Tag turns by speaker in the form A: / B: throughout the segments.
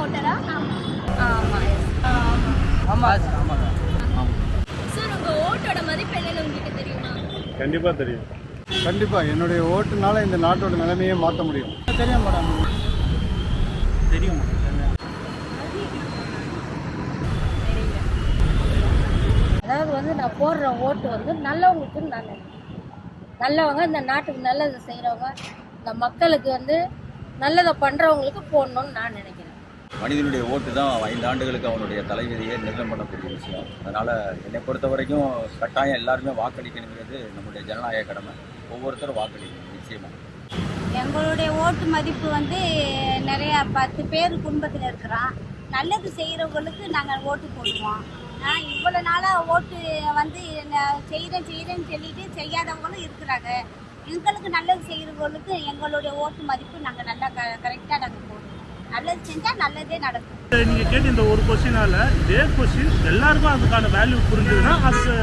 A: ஓட்டரா? ஆமா.
B: ஆமா ஆமாங்க.
A: சார் உங்க ஓட்டோட மதிப்பு என்னன்னு உங்களுக்கு தெரியுமா?
C: கண்டிப்பாக தெரியும்.
D: கண்டிப்பாக என்னுடைய ஓட்டுனால இந்த நாட்டோட நிலைமையை மாற்ற முடியும்.
B: தெரியும் மேடம். தெரியும்.
E: அதாவது வந்து நான் போடுற ஓட்டு வந்து நல்லவங்களுக்கு நான் நினைக்கிறேன். நல்லவங்க இந்த நாட்டுக்கு நல்லது செய்கிறவங்க, இந்த மக்களுக்கு வந்து நல்லதை பண்ணுறவங்களுக்கு போடணும்னு நான் நினைக்கிறேன்.
F: மனிதனுடைய ஓட்டு தான் 5 ஆண்டுகளுக்கு அவனுடைய தலைவிதியை நிர்ணயம் பண்ணக்கூடிய விஷயம். அதனால் என்னை பொறுத்த வரைக்கும் கட்டாயம் எல்லாருமே வாக்களிக்கணுங்கிறது நம்முடைய ஜனநாயக கடமை. ஒவ்வொருத்தரும் வாக்களிக்கணும் நிச்சயமாக.
G: எங்களுடைய ஓட்டு மதிப்பு வந்து நிறையா 10 பேர் குடும்பத்தில் இருக்கிறோம். நல்லது செய்கிறவங்களுக்கு நாங்கள் ஓட்டு போடுவோம். இவ்வளோ நாளாக ஓட்டு வந்து செய்கிறேன்னு சொல்லிட்டு செய்யாதவங்களும் இருக்கிறாங்க. எங்களுக்கு நல்லது செய்கிறவங்களுக்கு எங்களுடைய ஓட்டு மதிப்பு நாங்கள் நல்லா கரெக்டாக நாங்கள் போடுவோம். நல்லது செஞ்சால் நல்லதே நடக்கும்.
C: நீங்கள் கேட்டு இந்த ஒரு கொஸ்டினால் இதே கொஸ்டின் எல்லாருக்கும் அதுக்கான வேல்யூ புரிஞ்சுதுன்னா அதுக்கு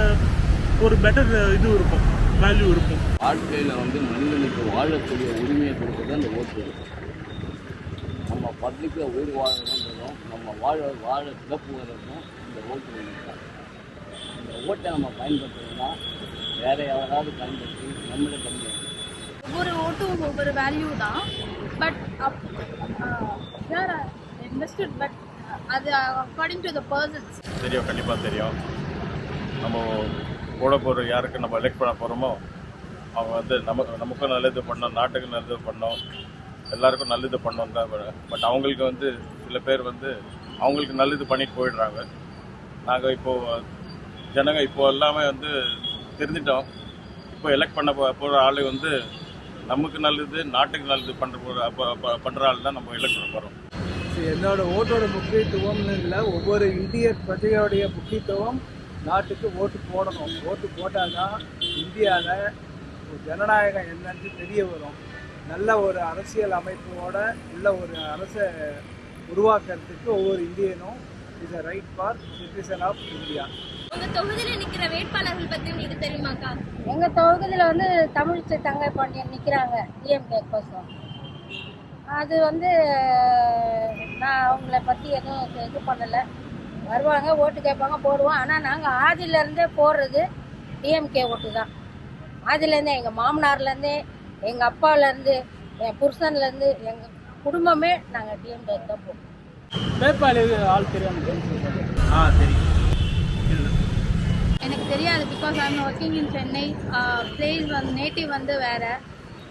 C: ஒரு பெட்டர் இது இருக்கும், வேல்யூ இருக்கும்.
H: வாழ்க்கையில் வந்து மனிதனுக்கு வாழக்கூடிய உரிமையை கொடுக்குறது அந்த ஓட்டு இருக்கும். நம்ம பப்ளிக்காக உயிர் வாழணுன்றதும் நம்ம வாழ சிறப்புவதற்கும் இந்த ஓட்டு இருக்கும். இந்த ஓட்டை நம்ம பயன்படுத்துறதுனா வேற யாராவது பயன்படுத்தி நம்மளை கம்மியாக
A: ஒவ்வொரு ஓட்டும் ஒவ்வொரு வேல்யூ தான். பட் இன்வெஸ்டட் பட் அது அக்கார்டிங் டு த பர்சன்ஸ்.
C: தெரியும், கண்டிப்பாக தெரியும். நம்ம போட போகிற யாருக்கு நம்ம எலெக்ட் பண்ண போகிறோமோ அவங்க வந்து நமக்கும் நல்லது பண்ணோம், நாட்டுக்கும் நல்லது பண்ணோம், எல்லாருக்கும் நல்லது பண்ணோம் தான். பட் அவங்களுக்கு வந்து சில பேர் வந்து அவங்களுக்கு நல்லது பண்ணிட்டு போயிடுறாங்க. நாங்கள் இப்போது ஜனங்க இப்போ எல்லாமே வந்து தெரிஞ்சிட்டோம். இப்போ எலெக்ட் பண்ண போகிற ஆள் வந்து நமக்கு நல்லது, நாட்டுக்கு நல்லது பண்ணுற ஆள் தான் நம்ம எலெக்ட் பண்ண போகிறோம்.
B: என்னோட ஓட்டோட முக்கியத்துவம்னு இல்லை, ஒவ்வொரு இந்திய பிரஜையோடைய முக்கியத்துவம் நாட்டுக்கு ஓட்டு போடணும். ஓட்டு போட்டால் தான் இந்தியாவில் ஒரு ஜனநாயகம் என்னன்னு தெரிய வரும். நல்ல ஒரு அரசியல் அமைப்போட உள்ள ஒரு அரசை உருவாக்குறதுக்கு ஒவ்வொரு இந்தியனும் is a right for citizen of India.
A: உங்க தொகுதியில் நிற்கிற வேட்பாளர்கள் பற்றி உங்களுக்கு தெரியுமாக்கா?
E: எங்கள் தொகுதியில் வந்து தமிழிசை தங்கை பாண்டியன் நிற்கிறாங்க டிஎம்கே கோசம். அது வந்து நான் அவங்கள பற்றி எதுவும் இது பண்ணலை. வருவாங்க, ஓட்டு கேட்பாங்க, போடுவோம். ஆனால் நாங்கள் ஆதியிலேருந்தே போடுறது டிஎம்கே ஓட்டு தான். ஆதியிலேருந்தே எங்கள் மாமனார்லேருந்தே, எங்கள் அப்பாவிலேருந்து, என் புருஷன்லேருந்து, எங்கள் குடும்பமே நாங்கள் டிஎம்கே தான் போடுவோம்.
B: வேட்பாளர் ஆள் தெரியாமல்
C: தெரியும்.
A: எனக்கு தெரியாது. Because I am working in Chennai. Place வந்து நேட்டிவ் வந்து வேறு.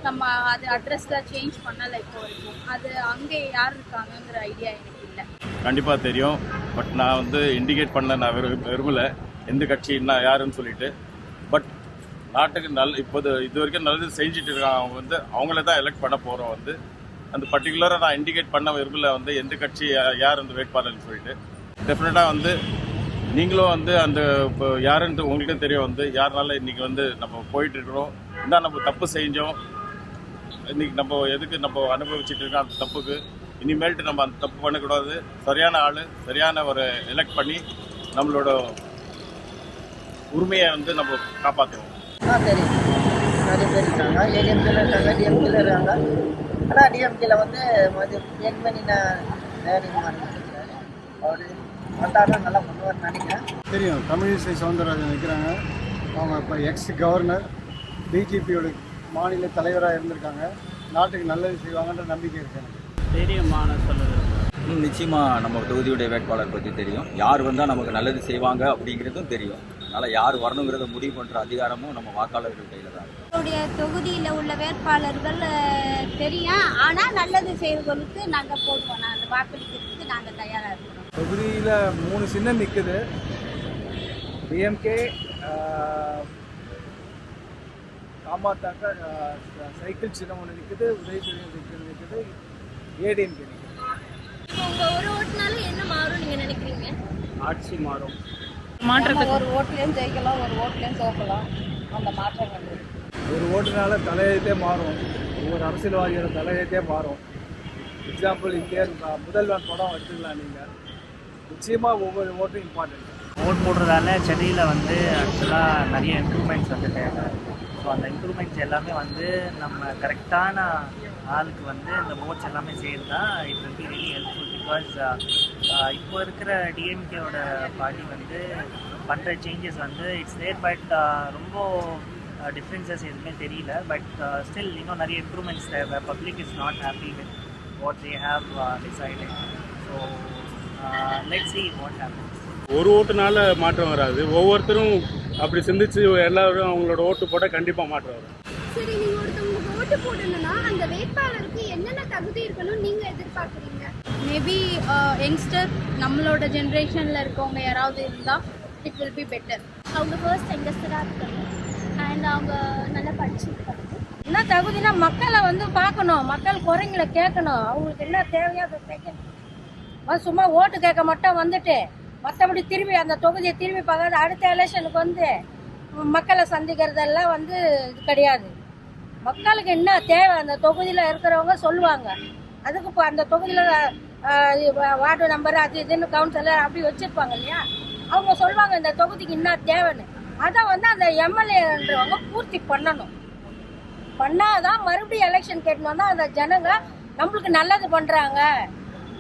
A: நம்ம அது அட்ரஸ்லாம் சேஞ்ச் பண்ணலை இப்போ வரைக்கும். அது அங்கே யார் இருக்காங்கங்கிற ஐடியா எனக்கு இல்லை.
C: கண்டிப்பாக தெரியும். பட் நான் வந்து இண்டிகேட் பண்ண நான் விரும்பலை எந்த கட்சின்னா யாருன்னு சொல்லிட்டு. பட் நாட்டுக்கு இது வரைக்கும் நல்லது செஞ்சுட்டு இருக்காங்க. அவங்க வந்து அவங்கள தான் எலெக்ட் பண்ண போகிறோம். வந்து அந்த பர்டிகுலராக நான் இண்டிகேட் பண்ண விரும்பலை வந்து எந்த கட்சி யார் அந்த வேட்பாளர்னு சொல்லிட்டு. டெஃபினட்டாக வந்து நீங்களும் வந்து அந்த இப்போ யாருன்ட்டு உங்களுக்கே தெரியும். வந்து யாருனால இன்றைக்கி வந்து நம்ம போயிட்டுருக்கிறோம், என்ன நம்ம தப்பு செஞ்சோம், இன்றைக்கி நம்ம எதுக்கு நம்ம அனுபவிச்சுட்டு இருக்கோம் அந்த தப்புக்கு. இனிமேல்ட்டு நம்ம அந்த தப்பு பண்ணக்கூடாது. சரியான ஆள், சரியான ஒரு எலெக்ட் பண்ணி நம்மளோட உரிமையை வந்து நம்ம காப்பாற்றுவோம்.
I: தெரியும், நிறைய பேர் இருக்காங்க. ஏடிஎம்கேல இருக்காங்க, டிஎம்கேல இருக்காங்க. ஆனால் டிஎம்கேல வந்து பெண்மணி அவர் வந்தாலும் நல்லா பண்ணுவார்னு நினைக்கிறேன்.
D: தெரியும், தமிழிசை சவுந்தரராஜன் நிற்கிறாங்க. அவங்க இப்போ எக்ஸ் கவர்னர், பிஜேபியோட மாநில தலைவராக இருந்திருக்காங்க. நாட்டுக்கு நல்லது செய்வாங்கன்ற நம்பிக்கை இருக்காங்க.
B: தெரியுமான சொல்லுது.
F: நிச்சயமாக நம்ம தொகுதியுடைய வேட்பாளர் பற்றி தெரியும். யார் வந்தால் நமக்கு நல்லது செய்வாங்க அப்படிங்கிறதும் தெரியும். அதனால் யார் வரணுங்கிறத முடிவு பண்ணுற அதிகாரமும் நம்ம வாக்காளர்கள் கையில் தான்.
G: எங்களுடைய தொகுதியில் உள்ள வேட்பாளர்கள் தெரியும். ஆனால் நல்லது செய்கிறவங்களுக்கு நாங்கள் போடுவோம். நாங்கள் வாக்களிக்கிறதுக்கு நாங்கள் தயாராக இருக்கிறோம்.
B: தொகுதியில் 3 சின்னம் நிற்குது. டிஎம்கே, காமாத்தாக்க சைக்கிள் சின்னம் ஒன்று நிற்குது, உதயசூரியன் நிற்குது, ஏடிஎம்கே நிற்குது.
A: உங்கள் ஒரு ஓட்டுனால என்ன மாறும் நீங்கள் நினைக்கிறீங்க?
B: ஆட்சி மாறும்.
E: மாற்றத்துக்கு ஒரு ஓட்டுலேயும் ஜெயிக்கலாம், ஒரு ஓட்டுலேயும் தோக்கலாம். அந்த மாற்றங்கள்
B: ஒரு ஓட்டுனால தலையெழுத்தே மாறும். ஒவ்வொரு அரசியல்வாதியோட தலையெழுத்தே மாறும். எக்ஸாம்பிள் இந்தியன் முதல்வன் படம் எடுத்துக்கலாம். நீங்கள் நிச்சயமாக ஒவ்வொரு ஓட்டும் இம்பார்ட்டன்ட்.
J: ஓட் போடுறதால சென்னையில் வந்து ஆக்சுவலாக நிறைய இம்ப்ரூவ்மெண்ட்ஸ் வந்து தேவை. ஸோ அந்த இம்ப்ரூவ்மெண்ட்ஸ் எல்லாமே வந்து நம்ம கரெக்டான ஆளுக்கு வந்து இந்த ஓட்ஸ் எல்லாமே சேர்ந்தா it will be really helpful. Because இப்போ இருக்கிற டிஎம்கேவோட பார்ட்டி வந்து பண்ணுற சேஞ்சஸ் வந்து இட்ஸ் தேர், பட் ரொம்ப டிஃப்ரென்சஸ் எதுவுமே தெரியல. பட் ஸ்டில் இன்னும் நிறைய இம்ப்ரூவ்மெண்ட்ஸ் தேவை. Public is not happy with what they have decided. So let's see what happens.
K: ஒரு ஓட்டுனால மாற்றம் வராது. ஒவ்வொருத்தரும் அப்படி சிந்திச்சு எல்லாரும் அவங்களோட ஓட்டு போட்டால் கண்டிப்பாக மாற்றம் வரும்.
L: சரி, நீங்க ஒருத்தவங்களுக்கு ஓட்டு போடணும்னா அந்த வேட்பாளருக்கு என்னென்ன தகுதி இருக்கணும் நீங்க எதிர்பார்க்குறீங்க?
A: மேபி யங்ஸ்டர் நம்மளோட ஜென்ரேஷனில் இருக்கவங்க யாராவது இருந்தால் இட் வில் பி பெட்டர்.
L: அவங்க ஃபர்ஸ்ட் யங்கஸ்டராக இருக்காங்க அண்ட் அவங்க நல்லா படிச்சிருக்காங்க.
E: என்ன தகுதினா மக்களை வந்து பார்க்கணும், மக்கள் குறைங்களை கேட்கணும், அவங்களுக்கு என்ன தேவையோ அதை கேட்கணும். சும்மா ஓட்டு கேட்க மட்டும் வந்துட்டு மற்றபடி திரும்பி அந்த தொகுதியை திரும்பி பார்க்காத அடுத்த எலெக்ஷனுக்கு வந்து மக்களை சந்திக்கிறதெல்லாம் வந்து இது கிடையாது. மக்களுக்கு என்ன தேவை அந்த தொகுதியில் இருக்கிறவங்க சொல்லுவாங்க. அதுக்கு இப்போ அந்த தொகுதியில் வார்டு நம்பர் அது இதுன்னு கவுன்சிலர் அப்படி வச்சுருப்பாங்க இல்லையா, அவங்க சொல்லுவாங்க இந்த தொகுதிக்கு என்ன தேவைன்னு. அதை வந்து அந்த எம்எல்ஏன்றவங்க பூர்த்தி பண்ணணும். பண்ணாதான் மறுபடியும் எலெக்ஷன் கேட்டுன்னு வந்தால் அந்த ஜனங்க நம்மளுக்கு நல்லது பண்ணுறாங்க,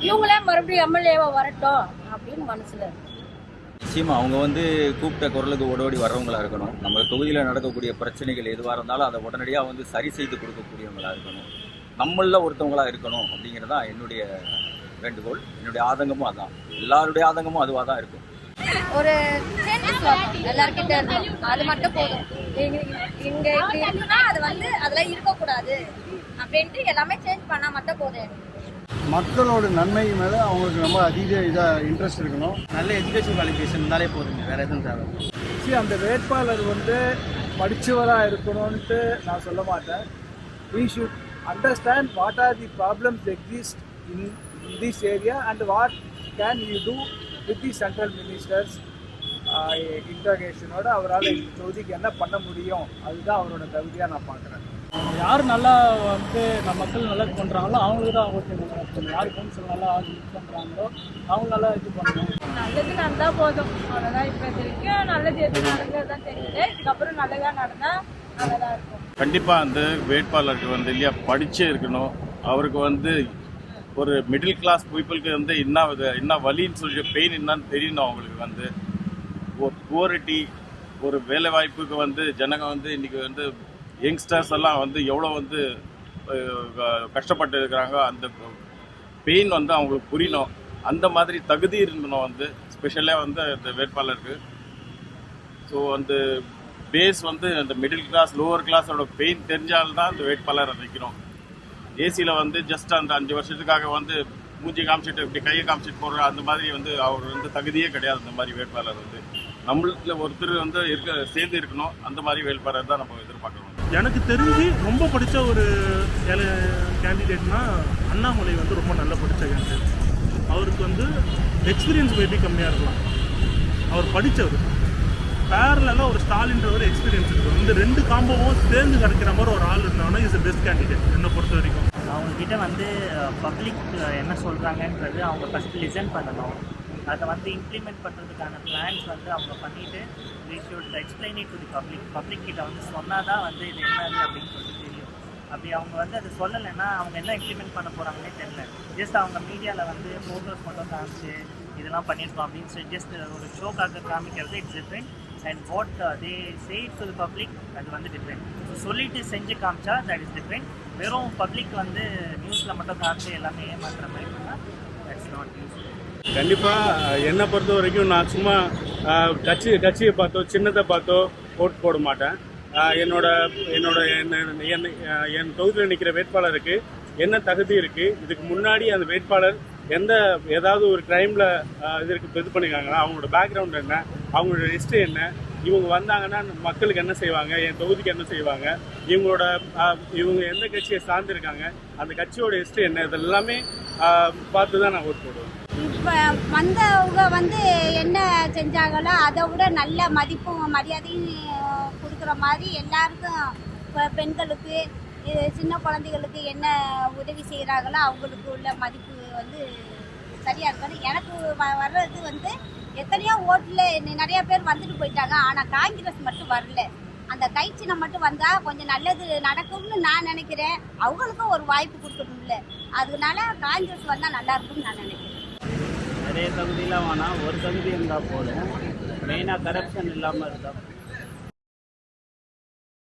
E: இவங்களே மறுபடியும் எம்எல்ஏவா வரட்டும் அப்படின்னு மனசில் இருக்கு.
F: நிச்சயமாக அவங்க வந்து கூப்பிட்ட குரலுக்கு ஓடோடி வர்றவங்களா இருக்கணும். நம்ம தொகுதியில் நடக்கக்கூடிய பிரச்சனைகள் எதுவாக இருந்தாலும் அதை உடனடியாக வந்து சரி செய்து கொடுக்கக்கூடியவங்களா இருக்கணும். நம்மளில் ஒருத்தவங்களா இருக்கணும் அப்படிங்கிறது தான் என்னுடைய வேண்டுகோள். என்னுடைய ஆதங்கமும் அதான், எல்லாருடைய ஆதங்கமும் அதுவாக தான் இருக்கும்.
E: ஒரு சேஞ்சஸ் எல்லாருக்கிட்ட இருக்கும், அது மட்டும் போதும். இங்க இப்படி இருக்குன்னா அது வந்து அதெல்லாம் இருக்கக்கூடாது அப்படின்ட்டு எல்லாமே சேஞ்ச் பண்ணா மட்டும் போதும்.
D: மக்களோட நன்மை மேலே அவங்களுக்கு ரொம்ப அதிக இதாக இன்ட்ரெஸ்ட் இருக்கணும்.
B: நல்ல எஜுகேஷன் குவாலிஃபிகேஷன் இருந்தாலே போதுங்க, வேறு எதுவும் தேவை. சரி, அந்த வேட்பாளர் வந்து படித்தவராக இருக்கணும்ன்ட்டு நான் சொல்ல மாட்டேன். we should understand what are the problems exist in this area and what can you do with the central ministers இன்டர்கேஷனோட அவரால் இந்த தொகுதிக்கு என்ன பண்ண முடியும், அதுதான் அவரோட தகுதியாக நான் பார்க்குறேன்.
K: யார் நல்லா வந்து நம்ம மக்கள் நல்லா பண்ணுறாங்களோ அவங்களுக்கு தான் ஓட்டு பண்ணணும். யார் கவுன்சில் நல்லா யூஸ் பண்ணுறாங்களோ அவங்க நல்லா இது பண்ணணும்.
A: நல்லது நடந்தால் போதும், அவ்வளோதான். இப்போ வரைக்கும் நல்லது எது நடந்ததுதான் தெரியல. இதுக்கப்புறம் நல்லதாக நடந்தால் நல்லதாக இருக்கும்.
C: கண்டிப்பாக அந்த வேட்பாளருக்கு வந்து இல்லையா படிச்சே இருக்கணும். அவருக்கு வந்து ஒரு மிடில் கிளாஸ் பீப்புளுக்கு வந்து என்ன வலின்னு சொல்லி பெயின் என்னன்னு தெரியணும். அவங்களுக்கு வந்து ஒரு புவரிட்டி, ஒரு வேலை வாய்ப்புக்கு வந்து ஜனங்க வந்து இன்றைக்கி வந்து யங்ஸ்டர்ஸ் எல்லாம் வந்து எவ்வளோ வந்து கஷ்டப்பட்டு இருக்கிறாங்க, அந்த பெயின் வந்து அவங்களுக்கு புரியணும். அந்த மாதிரி தகுதி இருக்கணும் வந்து ஸ்பெஷலாக வந்து இந்த வேட்பாளருக்கு. ஸோ அந்த பேஸ் வந்து அந்த மிடில் கிளாஸ் லோவர் கிளாஸோட பெயின் தெரிஞ்சால்தான் அந்த வேட்பாளரை நிற்கிறோம். ஏசியில் வந்து ஜஸ்ட் அந்த 5 வருஷத்துக்காக வந்து மூஞ்சி காமிச்சிட்டு இப்படி கையை காமிச்சிட்டு போடுற அந்த மாதிரி வந்து அவர் வந்து தகுதியே கிடையாது. அந்த மாதிரி வேட்பாளர் வந்து நம்மளுக்கு ஒருத்தர் வந்து சேர்ந்து இருக்கணும். அந்த மாதிரி வேட்பாளர் தான் நம்ம எதிர்பார்க்கணும்.
K: எனக்கு தெரிஞ்சு ரொம்ப படித்த ஒரு கேண்டிடேட்னா அண்ணாமலை வந்து ரொம்ப நல்லா படித்த கேண்டிடேட். அவருக்கு வந்து எக்ஸ்பீரியன்ஸ் மேபி கம்மியாக இருக்கலாம், அவர் படித்தவர். பேரலாக ஒரு ஸ்டாலின்றவர் எக்ஸ்பீரியன்ஸ் இருக்கும். இந்த 2 காம்போவும் சேர்ந்து கிடைக்கிற மாதிரி ஒரு ஆள் இருந்தாங்கன்னா இஸ் பெஸ்ட் கேண்டிடேட் என்னை பொறுத்த வரைக்கும்.
J: அவங்கக்கிட்ட வந்து பப்ளிக் என்ன சொல்கிறாங்கன்றது அவங்க ஃபஸ்ட்டு லிசன் பண்ணணும். அதை வந்து இம்ப்ளிமெண்ட் பண்ணுறதுக்கான பிளான்ஸ் வந்து அவங்க பண்ணிவிட்டு we should explain it to the public கிட்ட வந்து சொன்னால் தான் வந்து இது என்னது அப்படின்னு சொல்லிட்டு தெரியும். அப்படி அவங்க வந்து அதை சொல்லலைன்னா அவங்க என்ன இம்ப்ளிமெண்ட் பண்ண போகிறாங்கன்னே தெரியல. ஜஸ்ட் அவங்க மீடியாவில் வந்து ஃபோட்டோஸ் மட்டும் காமிச்சு இதெல்லாம் பண்ணியிருக்கோம் அப்படின்னு சொல்லி ஜஸ்ட் ஒரு ஷோக்காக காமிக்கிறது it's different. And what they say to the public அது வந்து டிஃப்ரெண்ட். ஸோ சொல்லிட்டு செஞ்சு காமிச்சா தட் இஸ் டிஃப்ரெண்ட். வெறும் பப்ளிக் வந்து நியூஸில் மட்டும் காமிச்சு எல்லாமே ஏமாத்துற மாதிரி இருந்தால் தட்ஸ் நாட் யூஸ்ஃபுல்.
K: கண்டிப்பாக என்னை பொறுத்த வரைக்கும் நான் சும்மா கட்சியை பார்த்தோ சின்னத்தை பார்த்தோ ஓட்டு போட மாட்டேன். என் தொகுதியில் நிற்கிற வேட்பாளருக்கு என்ன தகுதி இருக்குது, இதுக்கு முன்னாடி அந்த வேட்பாளர் ஏதாவது ஒரு க்ரைமில் இது பண்ணியிருக்காங்களா, அவங்களோட பேக்ரவுண்ட் என்ன, அவங்களோட ஹிஸ்ட்ரி என்ன, இவங்க வந்தாங்கன்னா மக்களுக்கு என்ன செய்வாங்க, என் தொகுதிக்கு என்ன செய்வாங்க, இவங்க எந்த கட்சியை சார்ந்திருக்காங்க, அந்த கட்சியோட ஹிஸ்ட்ரி என்ன, இதெல்லாமே பார்த்து தான் நான் ஓட்டு போடுவேன்.
G: இப்போ வந்தவங்க வந்து என்ன செஞ்சாங்களோ அதை விட நல்ல மதிப்பும் மரியாதையும் கொடுக்குற மாதிரி எல்லாருக்கும் இப்போ பெண்களுக்கு சின்ன குழந்தைகளுக்கு என்ன உதவி செய்கிறாங்களோ அவங்களுக்கு உள்ள மதிப்பு வந்து சரியாக இருக்கணும். எனக்கு வர்றது வந்து எத்தனையோ ஓட்டில் நிறையா பேர் வந்துட்டு போயிட்டாங்க, ஆனால் காங்கிரஸ் மட்டும் வரல. அந்த கை சின்னம் மட்டும் வந்தால் கொஞ்சம் நல்லது நடக்கும்னு நான் நினைக்கிறேன். அவங்களுக்கும் ஒரு வாய்ப்பு கொடுக்கணும்ல, அதனால காங்கிரஸ் வந்தால் நல்லா இருக்கும்னு நான் நினைக்கிறேன்.
J: நிறைய தகுதியெலாம் வேணாம், ஒரு தகுதி இருந்தால் போதும். மெயினாக கரப்ஷன் இல்லாமல் இருந்தால்